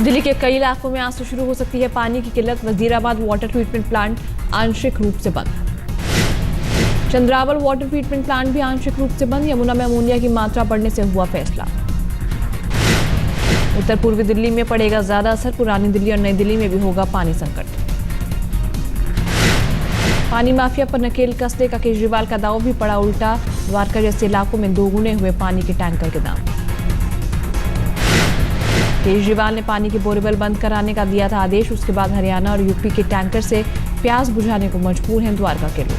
दिल्ली के कई इलाकों में आज से शुरू हो सकती है पानी की किल्लत। वजीराबाद वाटर ट्रीटमेंट प्लांट आंशिक रूप से बंद। चंद्रावल वाटर ट्रीटमेंट प्लांट भी आंशिक रूप से बंद। यमुना में अमोनिया की मात्रा बढ़ने से हुआ फैसला। उत्तर पूर्वी दिल्ली में पड़ेगा ज्यादा असर। पुरानी दिल्ली और नई दिल्ली में भी होगा पानी संकट। पानी माफिया पर नकेल कसने का केजरीवाल का दाव भी पड़ा उल्टा। द्वारका जैसे इलाकों में दोगुने हुए पानी के टैंकर के दाम। केजरीवाल ने पानी के बोरेबल बंद कराने का दिया था आदेश। उसके बाद हरियाणा और यूपी के टैंकर से प्यास बुझाने को मजबूर हैं द्वारका के लोग।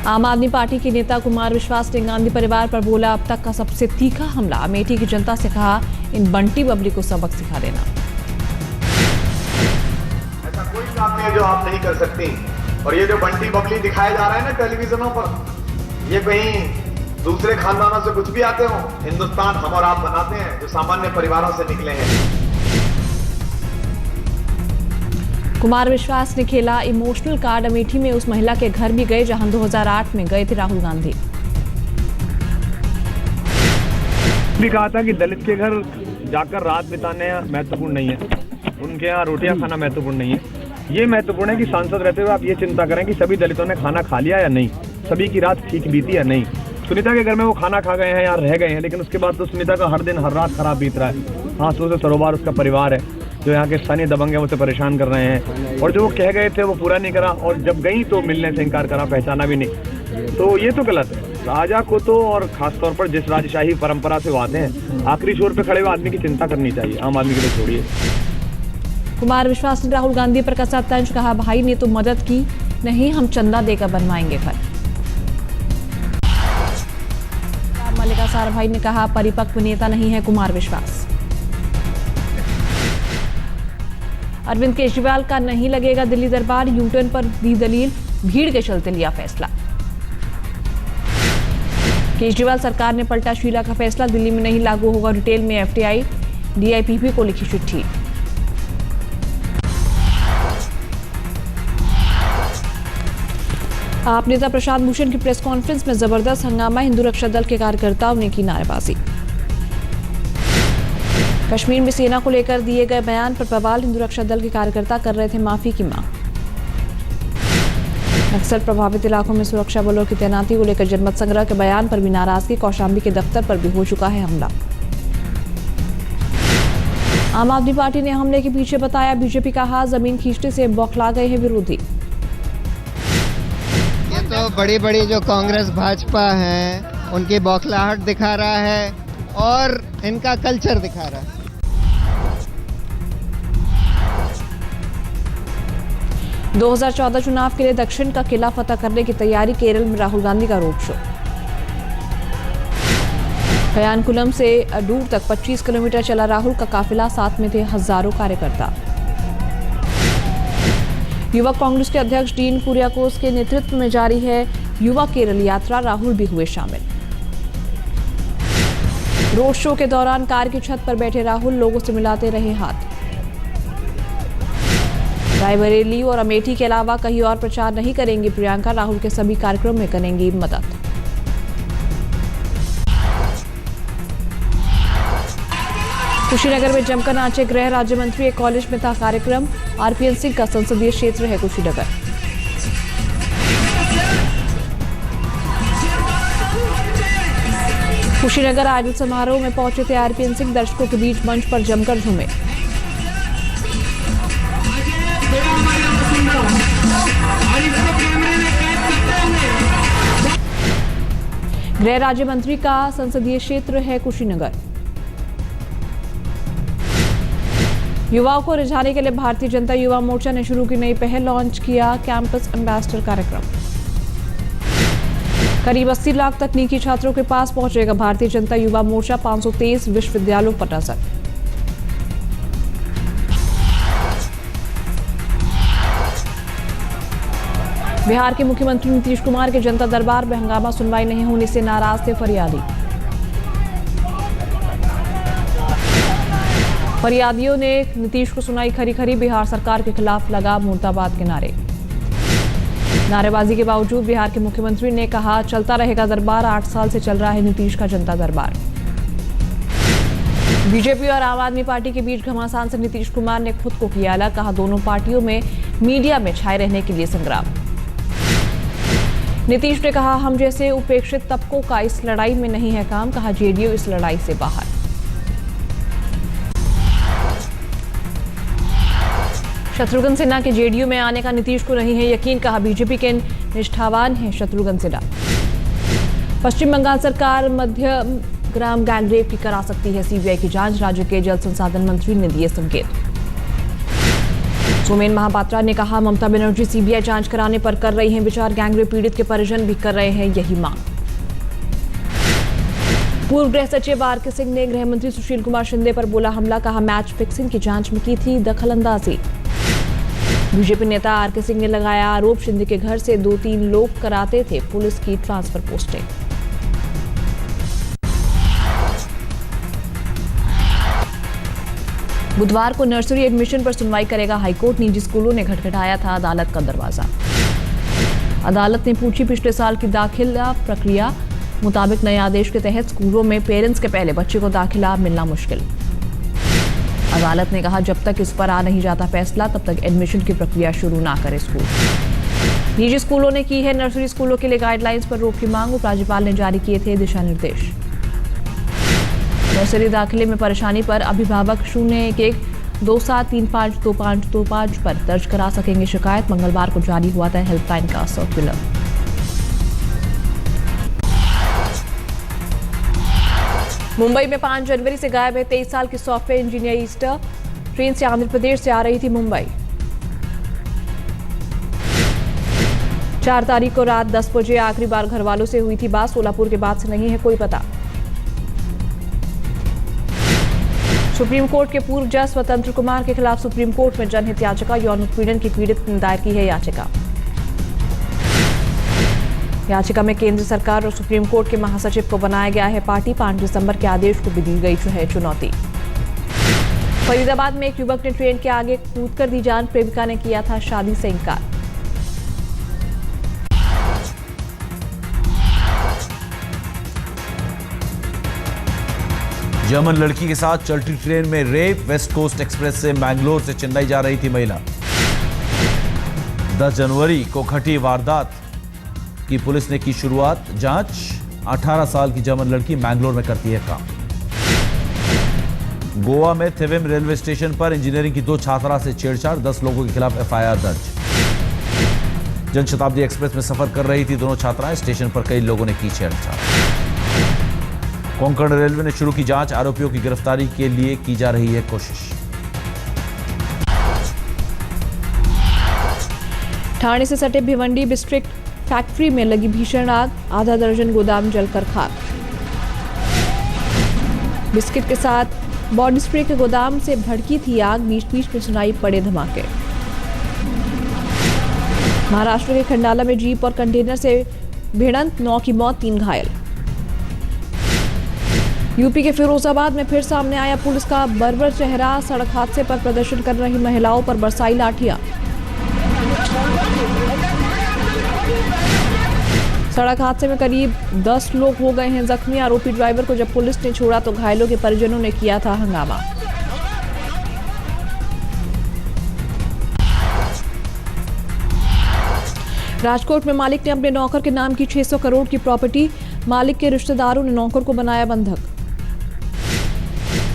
आम आदमी पार्टी के नेता कुमार विश्वास ने गांधी परिवार पर बोला अब तक का सबसे तीखा हमला। अमेठी की जनता से कहा इन बंटी बबली को सबक सिखा देना। ऐसा कोई काम नहीं है जो आप नहीं कर सकती। और ये जो बंटी बबली दिखाया जा रहा है ना टेलीविजनों पर, ये कहीं दूसरे खानदानों से कुछ भी आते हो। हिंदुस्तान हम और आप बनाते हैं जो सामान्य परिवारों से निकले हैं। कुमार विश्वास ने खेला इमोशनल कार्ड। अमेठी में उस महिला के घर भी गए जहां 2008 में गए थे राहुल गांधी। भी कहा था कि दलित के घर जाकर रात बिताने महत्वपूर्ण नहीं है, उनके यहाँ रोटियां खाना महत्वपूर्ण नहीं है। ये महत्वपूर्ण है कि सांसद रहते हुए आप ये चिंता करें कि सभी दलितों ने खाना खा लिया या नहीं, सभी की रात ठीक बीती या नहीं। सुनीता के घर में वो खाना खा गए हैं या रह गए हैं, लेकिन उसके बाद तो सुनीता का हर दिन हर रात खराब बीत रहा है। आंसू से सरोबार उसका परिवार है जो यहाँ के स्थानीय दबंग है, उसे परेशान कर रहे हैं। और जो वो कह गए थे वो पूरा नहीं करा, और जब गई तो मिलने से इनकार करा, पहचाना भी नहीं। तो ये तो गलत है। राजा को तो, और खासतौर पर जिस राजशाही परंपरा से वो आते हैं, आखिरी छोर पे खड़े हुए आदमी की चिंता करनी चाहिए। आम आदमी के लिए छोड़िए। कुमार विश्वास ने राहुल गांधी पर कसा तंज। कहा भाई ने तो मदद की नहीं, हम चंदा देकर बनवाएंगे घर। मल्लिका साराभाई ने कहा परिपक्व नेता नहीं है कुमार विश्वास। अरविंद केजरीवाल का नहीं लगेगा दिल्ली दरबार। यूटर्न पर दी दलील, भीड़ के चलते लिया फैसला। केजरीवाल सरकार ने पलटा शीला का फैसला। दिल्ली में नहीं लागू होगा रिटेल में एफटीआई। डीआईपीपी को लिखी चिट्ठी। आप नेता प्रशांत भूषण की प्रेस कॉन्फ्रेंस में जबरदस्त हंगामा। हिंदू रक्षा दल के कार्यकर्ताओं ने की नारेबाजी। कश्मीर में सेना को लेकर दिए गए बयान पर बवाल। हिंदू रक्षा दल के कार्यकर्ता कर रहे थे माफी की मांग। नक्सल प्रभावित इलाकों में सुरक्षा बलों की तैनाती को लेकर जनमत संग्रह के बयान पर भी नाराजगी। कौशाम्बी के दफ्तर पर भी हो चुका है हमला। आम आदमी पार्टी ने हमले के पीछे बताया बीजेपी का हाथ। जमीन खींचने से बौखला गए हैं विरोधी। ये तो बड़ी बड़ी जो कांग्रेस भाजपा है उनकी बौखलाहट दिखा रहा है और इनका कल्चर दिखा रहा है। 2014 चुनाव के लिए दक्षिण का किला फतह करने की तैयारी। केरल में राहुल गांधी का रोड शो। कयानकुलम से अडूर तक 25 किलोमीटर चला राहुल का काफिला। साथ में थे हजारों कार्यकर्ता। युवा कांग्रेस के अध्यक्ष डीन कुरियाकोस के नेतृत्व में जारी है युवा केरल यात्रा। राहुल भी हुए शामिल। रोड शो के दौरान कार की छत पर बैठे राहुल लोगों से मिलाते रहे हाथ। रायबरेली और अमेठी के अलावा कहीं और प्रचार नहीं करेंगी प्रियंका। राहुल के सभी कार्यक्रम में करेंगी मदद। कुशीनगर में जमकर नाचे गृह राज्य मंत्री। एक कॉलेज में था कार्यक्रम। आरपीएन सिंह का संसदीय क्षेत्र है कुशीनगर। कुशीनगर आयोजित समारोह में पहुंचे थे आरपीएन सिंह। दर्शकों के बीच मंच पर जमकर झूमे। गृह राज्य मंत्री का संसदीय क्षेत्र है कुशीनगर। युवाओं को रिझाने के लिए भारतीय जनता युवा मोर्चा ने शुरू की नई पहल। लॉन्च किया कैंपस एम्बेसडर कार्यक्रम। करीब 80 लाख तकनीकी छात्रों के पास पहुंचेगा भारतीय जनता युवा मोर्चा। 523 विश्वविद्यालयों पर नजर। बिहार के मुख्यमंत्री नीतीश कुमार के जनता दरबार में हंगामा। सुनवाई नहीं होने से नाराज थे फरियादी। फरियादियों ने नीतीश को सुनाई खरी खरी। बिहार सरकार के खिलाफ लगा मुर्दाबाद के नारे। नारेबाजी के बावजूद बिहार के मुख्यमंत्री ने कहा चलता रहेगा दरबार, 8 साल से चल रहा है नीतीश का जनता दरबार। बीजेपी और आम आदमी पार्टी के बीच घमासान से नीतीश कुमार ने खुद को किया अलग, कहा दोनों पार्टियों में मीडिया में छाए रहने के लिए संग्राम। नीतीश ने कहा हम जैसे उपेक्षित तबकों का इस लड़ाई में नहीं है काम, कहा जेडीयू इस लड़ाई से बाहर। शत्रुघ्न सिन्हा के जेडीयू में आने का नीतीश को नहीं है यकीन, कहा बीजेपी के निष्ठावान हैं शत्रुघ्न सिन्हा। पश्चिम बंगाल सरकार मध्य ग्राम गैंगरेप की करा सकती है सीबीआई की जांच, राज्य के जल संसाधन मंत्री ने दिए संकेत। सोमेन महापात्रा ने कहा ममता बनर्जी सीबीआई जांच कराने पर कर रही हैं विचार, गैंगरेप पीड़ित के परिजन भी कर रहे हैं यही मांग। पूर्व गृह सचिव आरके सिंह ने गृह मंत्री सुशील कुमार शिंदे पर बोला हमला, कहा मैच फिक्सिंग की जांच में की थी दखलंदाजी। बीजेपी नेता आरके सिंह ने लगाया आरोप शिंदे के घर से 2-3 लोग कराते थे पुलिस की ट्रांसफर पोस्टिंग। बुधवार को नर्सरी एडमिशन पर सुनवाई करेगा हाईकोर्ट, निजी स्कूलों ने खटखटाया था अदालत का दरवाजा। अदालत ने पूछी पिछले साल की दाखिला प्रक्रिया, मुताबिक नए आदेश के तहत स्कूलों में पेरेंट्स के पहले बच्चे को दाखिला मिलना मुश्किल। अदालत ने कहा जब तक इस पर आ नहीं जाता फैसला तब तक एडमिशन की प्रक्रिया शुरू ना करे स्कूल। निजी स्कूलों ने की है नर्सरी स्कूलों के लिए गाइडलाइंस पर रोक की मांग, उपराज्यपाल ने जारी किए थे दिशा निर्देश। नर्सरी दाखिले में परेशानी पर अभिभावक 011-27352525 पर दर्ज करा सकेंगे शिकायत, मंगलवार को जारी हुआ था हेल्पलाइन का सर्कुलर। मुंबई में 5 जनवरी से गायब है 23 साल की सॉफ्टवेयर इंजीनियर ईस्टर, ट्रेन से आंध्र प्रदेश से आ रही थी मुंबई। 4 तारीख को रात 10 बजे आखिरी बार घर वालों से हुई थी बात, सोलापुर के बाद से नहीं है कोई पता। सुप्रीम कोर्ट के पूर्व जज स्वतंत्र कुमार के खिलाफ सुप्रीम कोर्ट में जनहित याचिका, यौन उत्पीड़न की पीड़ित ने दायर की है याचिका। याचिका में केंद्र सरकार और सुप्रीम कोर्ट के महासचिव को बनाया गया है पार्टी, 5 दिसंबर के आदेश को भी दी गई है चुनौती। फरीदाबाद में एक युवक ने ट्रेन के आगे कूदकर दी जान, प्रेमिका ने किया था शादी से इनकार। जर्मन लड़की के साथ चलती ट्रेन में रेप, वेस्ट कोस्ट एक्सप्रेस से मैंगलोर से चेन्नई जा रही थी महिला। 10 जनवरी को घटी वारदात की पुलिस ने की शुरुआत जांच, 18 साल की जर्मन लड़की मैंगलोर में करती है काम। गोवा में थिविम रेलवे स्टेशन पर इंजीनियरिंग की 2 छात्रा से छेड़छाड़, 10 लोगों के खिलाफ एफआईआर दर्ज। जनशताब्दी एक्सप्रेस में सफर कर रही थी दोनों छात्राएं, स्टेशन पर कई लोगों ने की छेड़छाड़। कोंकण रेलवे ने शुरू की जांच, आरोपियों की गिरफ्तारी के लिए की जा रही है कोशिश। ठाणे से सटे भिवंडी डिस्ट्रिक्ट फैक्ट्री में लगी भीषण आग, आधा दर्जन गोदाम जलकर खाक। बिस्किट के साथ बॉडी स्प्रे के गोदाम से भड़की थी आग, बीच बीच में सुनाई पड़े धमाके। महाराष्ट्र के खंडाला में जीप और कंटेनर से भिड़ंत, 9 की मौत, 3 घायल। यूपी के फिरोजाबाद में फिर सामने आया पुलिस का बर्बर चेहरा, सड़क हादसे पर प्रदर्शन कर रही महिलाओं पर बरसाई लाठियां। सड़क हादसे में करीब 10 लोग हो गए हैं जख्मी, आरोपी ड्राइवर को जब पुलिस ने छोड़ा तो घायलों के परिजनों ने किया था हंगामा। राजकोट में मालिक ने अपने नौकर के नाम की 600 करोड़ की प्रॉपर्टी, मालिक के रिश्तेदारों ने नौकर को बनाया बंधक।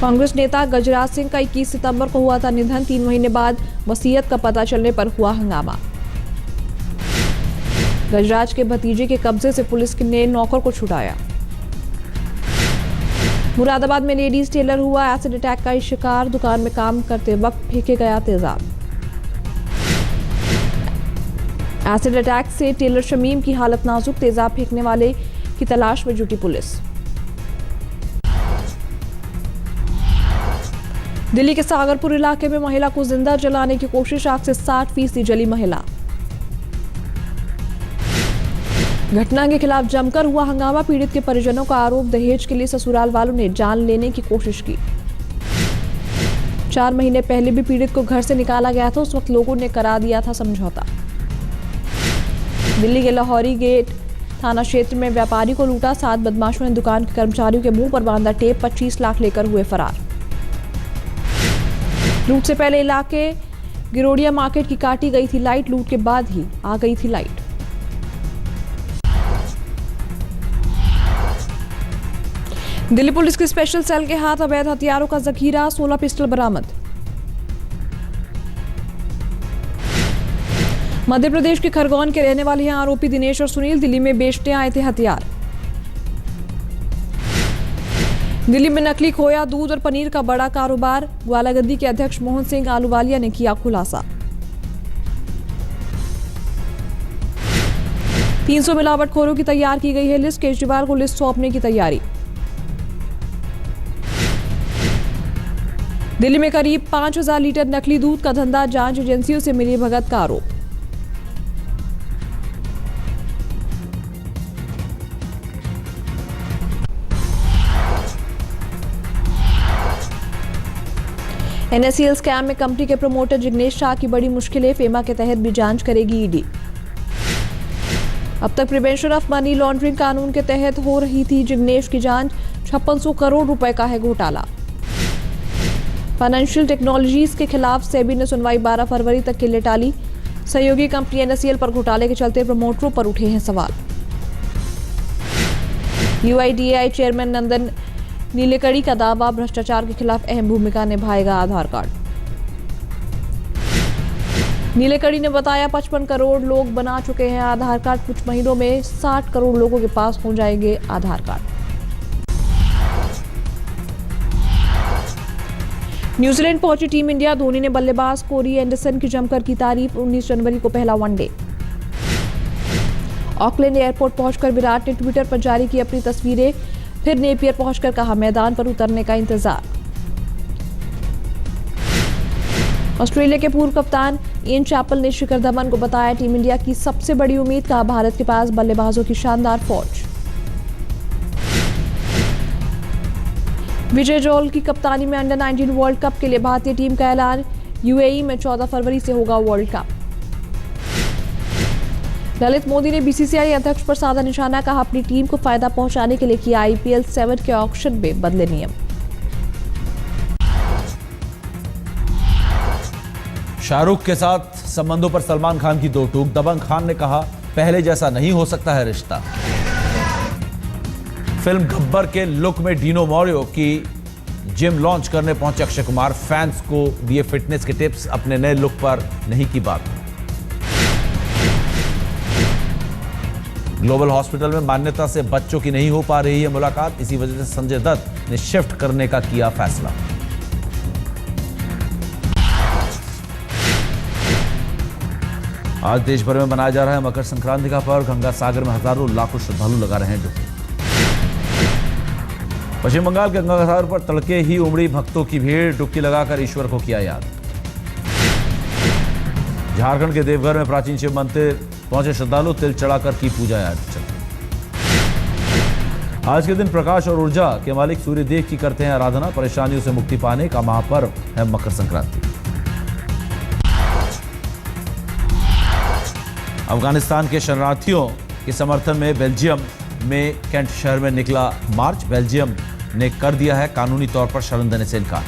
कांग्रेस नेता गजराज सिंह का 21 सितंबर को हुआ था निधन, 3 महीने बाद वसीयत का पता चलने पर हुआ हंगामा। गजराज के भतीजे के कब्जे से पुलिस ने नौकर को छुड़ाया। मुरादाबाद में लेडीज टेलर हुआ एसिड अटैक का शिकार, दुकान में काम करते वक्त फेंके गया तेजाब। एसिड अटैक से टेलर शमीम की हालत नाजुक, तेजाब फेंकने वाले की तलाश में जुटी पुलिस। दिल्ली के सागरपुर इलाके में महिला को जिंदा जलाने की कोशिश, आग से 60% जली महिला। घटना के खिलाफ जमकर हुआ हंगामा, पीड़ित के परिजनों का आरोप दहेज के लिए ससुराल वालों ने जान लेने की कोशिश की। 4 महीने पहले भी पीड़ित को घर से निकाला गया था, उस वक्त लोगों ने करा दिया था समझौता। दिल्ली के लाहौरी गेट थाना क्षेत्र में व्यापारी को लूटा, 7 बदमाशों ने दुकान के कर्मचारियों के मुंह पर बांधा टेप, 25 लाख लेकर हुए फरार। लूट से पहले इलाके गिरोडिया मार्केट की काटी गई थी लाइट, लूट के बाद ही आ गई थी लाइट। दिल्ली पुलिस के स्पेशल सेल के हाथ अवैध हथियारों का जखीरा, 16 पिस्टल बरामद। मध्य प्रदेश के खरगोन के रहने वाले हैं आरोपी दिनेश और सुनील, दिल्ली में बेचने आए थे हथियार। दिल्ली में नकली खोया, दूध और पनीर का बड़ा कारोबार, ग्वालागद्दी के अध्यक्ष मोहन सिंह आलूवालिया ने किया खुलासा। 300 मिलावटखोरों की तैयार की गई है लिस्ट, केजरीवाल को लिस्ट सौंपने की तैयारी। दिल्ली में करीब 5000 लीटर नकली दूध का धंधा, जांच एजेंसियों से मिली भगत का आरोप। NSCL स्कैम में कंपनी के प्रमोटर जिग्नेश शाह की बड़ी मुश्किलें, फेमा के तहत भी जांच करेगी ईडी। अब तक प्रिवेंशन ऑफ मनी लॉन्ड्रिंग कानून के तहत हो रही थी जिग्नेश की जांच, 5600 करोड़ रुपए का है घोटाला। फाइनेंशियल टेक्नोलॉजीज के खिलाफ सेबी ने सुनवाई 12 फरवरी तक के लिए टाली, सहयोगी कंपनी NSCL पर घोटाले के चलते प्रमोटरों पर उठे हैं सवाल। UIDAI चेयरमैन नंदन नीलेकड़ी का दावा, भ्रष्टाचार के खिलाफ अहम भूमिका निभाएगा आधार कार्ड। नीलेकड़ी ने बताया 55 करोड़ लोग बना चुके हैं आधार कार्ड, कुछ महीनों में 60 करोड़ लोगों के पास हो जाएंगे आधार कार्ड। न्यूजीलैंड पहुंची टीम इंडिया, धोनी ने बल्लेबाज कोरी एंडरसन की जमकर की तारीफ, 19 जनवरी को पहला वनडे। ऑकलैंड एयरपोर्ट पहुंचकर विराट ने ट्विटर पर जारी की अपनी तस्वीरें, फिर नेपियर पहुंचकर कहा मैदान पर उतरने का इंतजार। ऑस्ट्रेलिया के पूर्व कप्तान इयन चैपल ने शिखर धवन को बताया टीम इंडिया की सबसे बड़ी उम्मीद, कहा भारत के पास बल्लेबाजों की शानदार फौज। विजय जॉल की कप्तानी में अंडर 19 वर्ल्ड कप के लिए भारतीय टीम का ऐलान, UAE में 14 फरवरी से होगा वर्ल्ड कप। ललित मोदी ने BCCI अध्यक्ष पर साधा निशाना, कहा अपनी टीम को फायदा पहुंचाने के लिए किया IPL 7 के ऑक्शन में बदले नियम। शाहरुख के साथ संबंधों पर सलमान खान की दो टूक, दबंग खान ने कहा पहले जैसा नहीं हो सकता है रिश्ता। फिल्म गब्बर के लुक में डीनो मॉरियो की जिम लॉन्च करने पहुंचे अक्षय कुमार, फैंस को दिए फिटनेस के टिप्स, अपने नए लुक पर नहीं की बात। ग्लोबल हॉस्पिटल में मान्यता से बच्चों की नहीं हो पा रही है मुलाकात, इसी वजह से संजय दत्त ने शिफ्ट करने का किया फैसला। आज देश भर में मनाया जा रहा है मकर संक्रांति का पर्व, गंगा सागर में हजारों लाखों श्रद्धालु लगा रहे हैं डुबकी। पश्चिम बंगाल के गंगा सागर पर तड़के ही उमड़ी भक्तों की भीड़, डुबकी लगाकर ईश्वर को किया याद। झारखंड के देवघर में प्राचीन शिव मंदिर पहुंचे श्रद्धालु, तिल चढ़ाकर की पूजा अर्चना। आज के दिन प्रकाश और ऊर्जा के मालिक सूर्यदेव की करते हैं आराधना, परेशानियों से मुक्ति पाने का महापर्व है मकर संक्रांति। अफगानिस्तान के शरणार्थियों के समर्थन में बेल्जियम में कैंट शहर में निकला मार्च, बेल्जियम ने कर दिया है कानूनी तौर पर शरण देने से इनकार।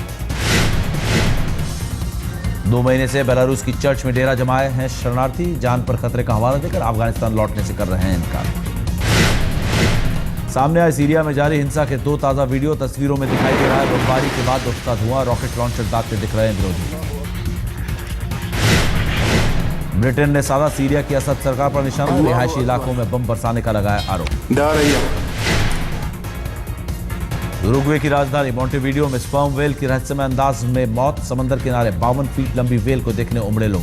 2 महीने से बेलारूस की चर्च में डेरा जमाए हैं शरणार्थी, जान पर खतरे का हवाला देकर अफगानिस्तान लौटने से कर रहे हैं इनकार। सामने आए सीरिया में जारी हिंसा के 2 ताजा वीडियो, तस्वीरों में दिखाई दे रहा है बमबारी के बाद उठता धुआं, रॉकेट लॉन्चर दागते दिख रहे हैं विरोधी। ब्रिटेन ने साधा सीरिया की असद सरकार पर निशाना, रिहायशी इलाकों में बम बरसाने का लगाया आरोप। उरुग्वे की राजधानी मोंटेवीडियो में स्पर्म वेल की रहस्यमय अंदाज में मौत, समंदर किनारे 52 फीट लंबी वेल को देखने उमड़े लोग।